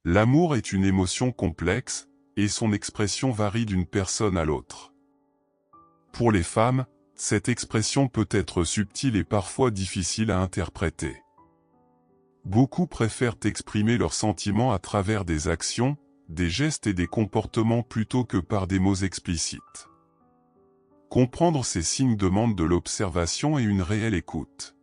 L'amour est une émotion complexe, et son expression varie d'une personne à l'autre. Pour les femmes, cette expression peut être subtile et parfois difficile à interpréter. Beaucoup préfèrent exprimer leurs sentiments à travers des actions, des gestes et des comportements plutôt que par des mots explicites. Comprendre ces signes demande de l'observation et une réelle écoute.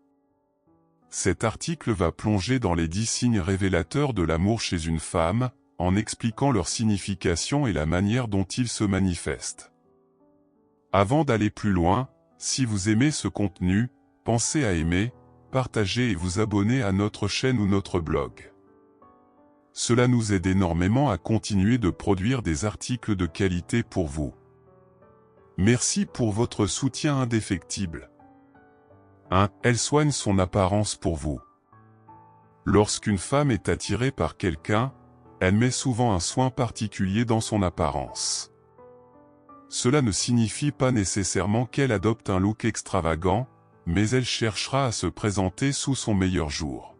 Cet article va plonger dans les 10 signes révélateurs de l'amour chez une femme, en expliquant leur signification et la manière dont ils se manifestent. Avant d'aller plus loin, si vous aimez ce contenu, pensez à aimer, partager et vous abonner à notre chaîne ou notre blog. Cela nous aide énormément à continuer de produire des articles de qualité pour vous. Merci pour votre soutien indéfectible. 1. Elle soigne son apparence pour vous. Lorsqu'une femme est attirée par quelqu'un, elle met souvent un soin particulier dans son apparence. Cela ne signifie pas nécessairement qu'elle adopte un look extravagant, mais elle cherchera à se présenter sous son meilleur jour.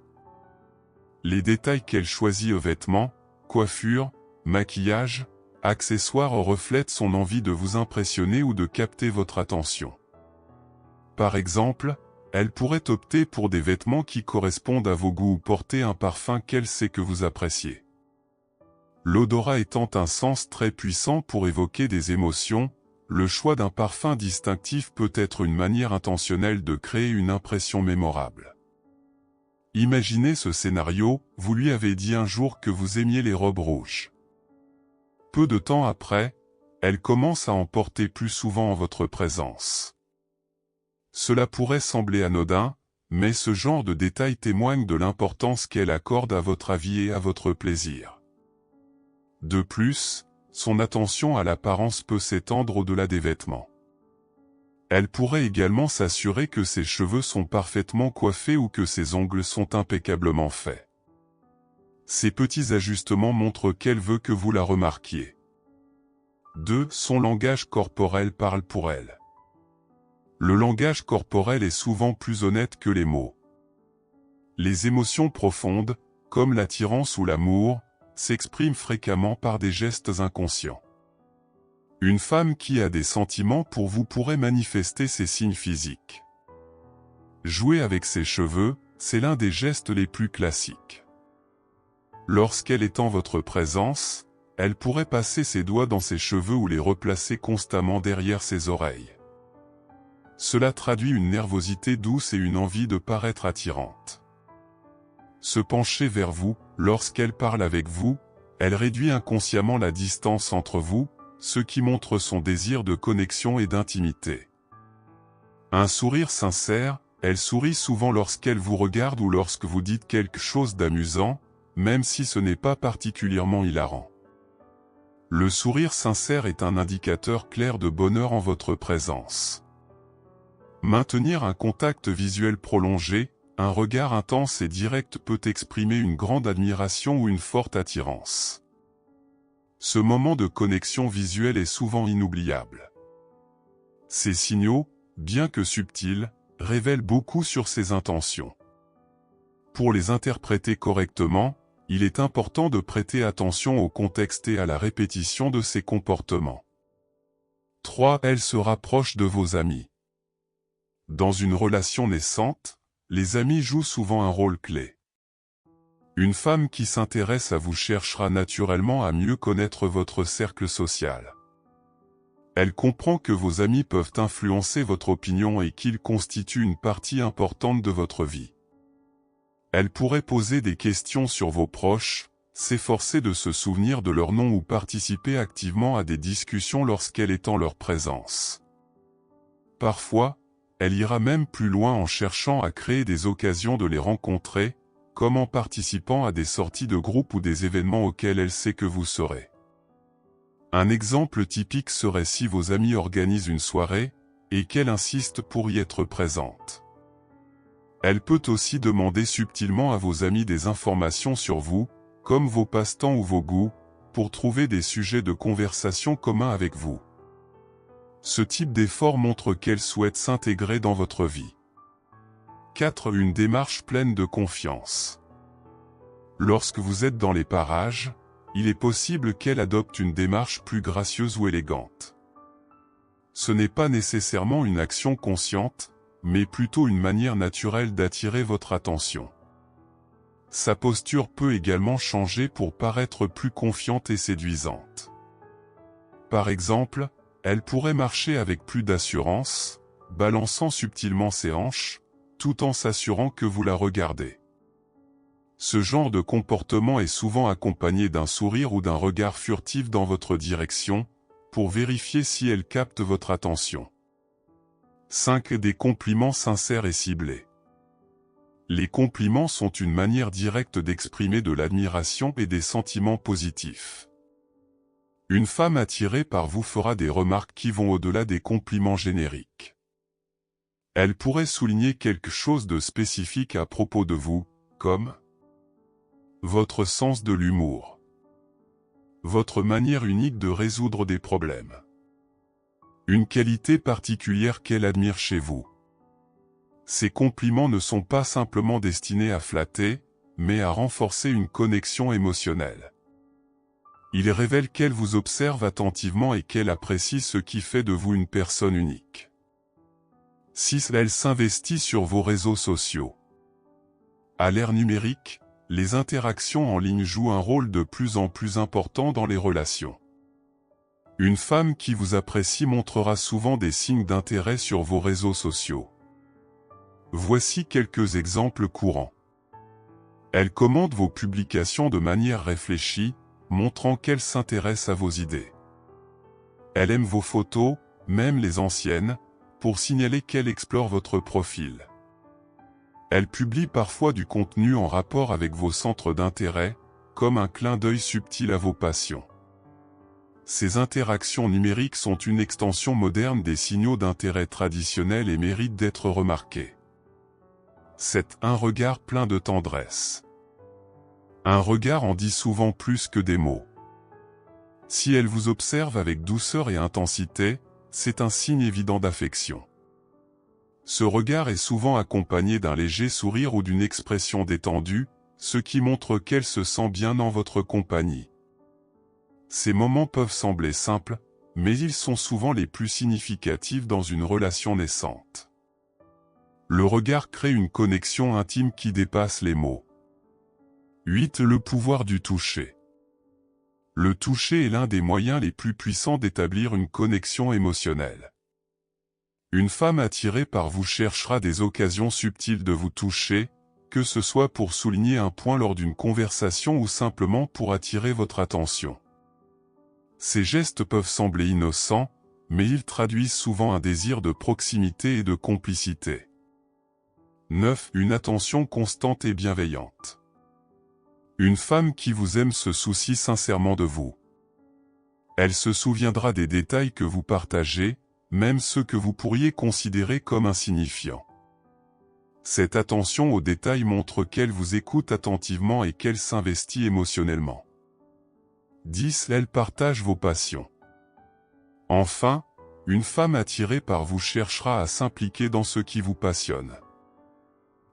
Les détails qu'elle choisit aux vêtements, coiffure, maquillage, accessoires reflètent son envie de vous impressionner ou de capter votre attention. Par exemple, elle pourrait opter pour des vêtements qui correspondent à vos goûts ou porter un parfum qu'elle sait que vous appréciez. L'odorat étant un sens très puissant pour évoquer des émotions, le choix d'un parfum distinctif peut être une manière intentionnelle de créer une impression mémorable. Imaginez ce scénario, vous lui avez dit un jour que vous aimiez les robes rouges. Peu de temps après, elle commence à en porter plus souvent en votre présence. Cela pourrait sembler anodin, mais ce genre de détail témoigne de l'importance qu'elle accorde à votre avis et à votre plaisir. De plus, son attention à l'apparence peut s'étendre au-delà des vêtements. Elle pourrait également s'assurer que ses cheveux sont parfaitement coiffés ou que ses ongles sont impeccablement faits. Ces petits ajustements montrent qu'elle veut que vous la remarquiez. 2. Son langage corporel parle pour elle. Le langage corporel est souvent plus honnête que les mots. Les émotions profondes, comme l'attirance ou l'amour, s'expriment fréquemment par des gestes inconscients. Une femme qui a des sentiments pour vous pourrait manifester ces signes physiques. Jouer avec ses cheveux, c'est l'un des gestes les plus classiques. Lorsqu'elle est en votre présence, elle pourrait passer ses doigts dans ses cheveux ou les replacer constamment derrière ses oreilles. Cela traduit une nervosité douce et une envie de paraître attirante. Se pencher vers vous, lorsqu'elle parle avec vous, elle réduit inconsciemment la distance entre vous, ce qui montre son désir de connexion et d'intimité. Un sourire sincère, elle sourit souvent lorsqu'elle vous regarde ou lorsque vous dites quelque chose d'amusant, même si ce n'est pas particulièrement hilarant. Le sourire sincère est un indicateur clair de bonheur en votre présence. Maintenir un contact visuel prolongé, un regard intense et direct peut exprimer une grande admiration ou une forte attirance. Ce moment de connexion visuelle est souvent inoubliable. Ces signaux, bien que subtils, révèlent beaucoup sur ses intentions. Pour les interpréter correctement, il est important de prêter attention au contexte et à la répétition de ses comportements. 3. Elle se rapproche de vos amis. Dans une relation naissante, les amis jouent souvent un rôle clé. Une femme qui s'intéresse à vous cherchera naturellement à mieux connaître votre cercle social. Elle comprend que vos amis peuvent influencer votre opinion et qu'ils constituent une partie importante de votre vie. Elle pourrait poser des questions sur vos proches, s'efforcer de se souvenir de leur nom ou participer activement à des discussions lorsqu'elle est en leur présence. Parfois, elle ira même plus loin en cherchant à créer des occasions de les rencontrer, comme en participant à des sorties de groupe ou des événements auxquels elle sait que vous serez. Un exemple typique serait si vos amis organisent une soirée, et qu'elle insiste pour y être présente. Elle peut aussi demander subtilement à vos amis des informations sur vous, comme vos passe-temps ou vos goûts, pour trouver des sujets de conversation communs avec vous. Ce type d'effort montre qu'elle souhaite s'intégrer dans votre vie. 4. Une démarche pleine de confiance. Lorsque vous êtes dans les parages, il est possible qu'elle adopte une démarche plus gracieuse ou élégante. Ce n'est pas nécessairement une action consciente, mais plutôt une manière naturelle d'attirer votre attention. Sa posture peut également changer pour paraître plus confiante et séduisante. Par exemple, elle pourrait marcher avec plus d'assurance, balançant subtilement ses hanches, tout en s'assurant que vous la regardez. Ce genre de comportement est souvent accompagné d'un sourire ou d'un regard furtif dans votre direction, pour vérifier si elle capte votre attention. 5. Des compliments sincères et ciblés. Les compliments sont une manière directe d'exprimer de l'admiration et des sentiments positifs. Une femme attirée par vous fera des remarques qui vont au-delà des compliments génériques. Elle pourrait souligner quelque chose de spécifique à propos de vous, comme votre sens de l'humour, votre manière unique de résoudre des problèmes, une qualité particulière qu'elle admire chez vous. Ces compliments ne sont pas simplement destinés à flatter, mais à renforcer une connexion émotionnelle. Ils révèlent qu'elle vous observe attentivement et qu'elle apprécie ce qui fait de vous une personne unique. 6. Elle s'investit sur vos réseaux sociaux. À l'ère numérique, les interactions en ligne jouent un rôle de plus en plus important dans les relations. Une femme qui vous apprécie montrera souvent des signes d'intérêt sur vos réseaux sociaux. Voici quelques exemples courants. Elle commente vos publications de manière réfléchie, montrant qu'elle s'intéresse à vos idées. Elle aime vos photos, même les anciennes, pour signaler qu'elle explore votre profil. Elle publie parfois du contenu en rapport avec vos centres d'intérêt, comme un clin d'œil subtil à vos passions. Ces interactions numériques sont une extension moderne des signaux d'intérêt traditionnels et méritent d'être remarquées. 7. Un regard plein de tendresse. Un regard en dit souvent plus que des mots. Si elle vous observe avec douceur et intensité, c'est un signe évident d'affection. Ce regard est souvent accompagné d'un léger sourire ou d'une expression détendue, ce qui montre qu'elle se sent bien en votre compagnie. Ces moments peuvent sembler simples, mais ils sont souvent les plus significatifs dans une relation naissante. Le regard crée une connexion intime qui dépasse les mots. 8. Le pouvoir du toucher. Le toucher est l'un des moyens les plus puissants d'établir une connexion émotionnelle. Une femme attirée par vous cherchera des occasions subtiles de vous toucher, que ce soit pour souligner un point lors d'une conversation ou simplement pour attirer votre attention. Ces gestes peuvent sembler innocents, mais ils traduisent souvent un désir de proximité et de complicité. 9. Une attention constante et bienveillante. Une femme qui vous aime se soucie sincèrement de vous. Elle se souviendra des détails que vous partagez, même ceux que vous pourriez considérer comme insignifiants. Cette attention aux détails montre qu'elle vous écoute attentivement et qu'elle s'investit émotionnellement. 10. Elle partage vos passions. Enfin, une femme attirée par vous cherchera à s'impliquer dans ce qui vous passionne.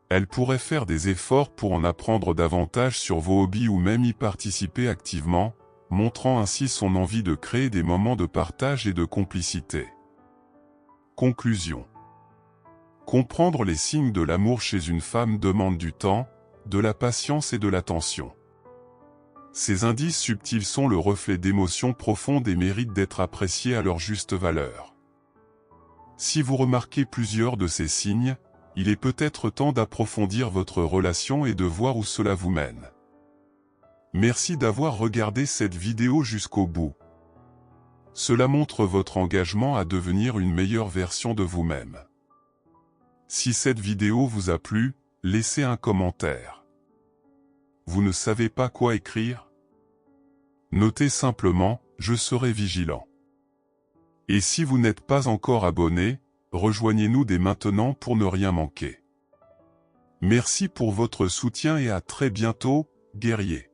Elle pourrait faire des efforts pour en apprendre davantage sur vos hobbies ou même y participer activement, montrant ainsi son envie de créer des moments de partage et de complicité. Conclusion. Comprendre les signes de l'amour chez une femme demande du temps, de la patience et de l'attention. Ces indices subtils sont le reflet d'émotions profondes et méritent d'être appréciés à leur juste valeur. Si vous remarquez plusieurs de ces signes, il est peut-être temps d'approfondir votre relation et de voir où cela vous mène. Merci d'avoir regardé cette vidéo jusqu'au bout. Cela montre votre engagement à devenir une meilleure version de vous-même. Si cette vidéo vous a plu, laissez un commentaire. Vous ne savez pas quoi écrire? Notez simplement « Je serai vigilant ». Et si vous n'êtes pas encore abonné, rejoignez-nous dès maintenant pour ne rien manquer. Merci pour votre soutien et à très bientôt, guerriers.